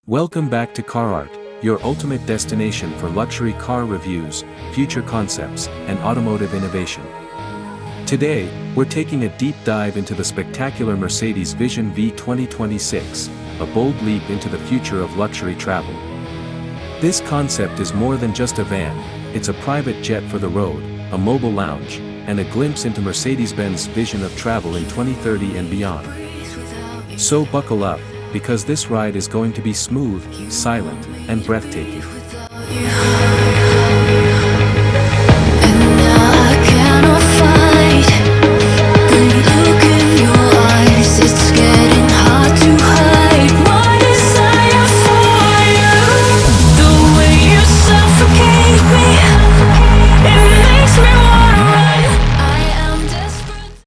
Welcome back to CarArt, your ultimate destination for luxury car reviews, future concepts, and automotive innovation. Today, we're taking a deep dive into the spectacular Mercedes Vision V 2026, a bold leap into the future of luxury travel. This concept is more than just a van, it's a private jet for the road, a mobile lounge, and a glimpse into Mercedes-Benz vision of travel in 2030 and beyond. So buckle up, because this ride is going to be smooth, silent, and breathtaking.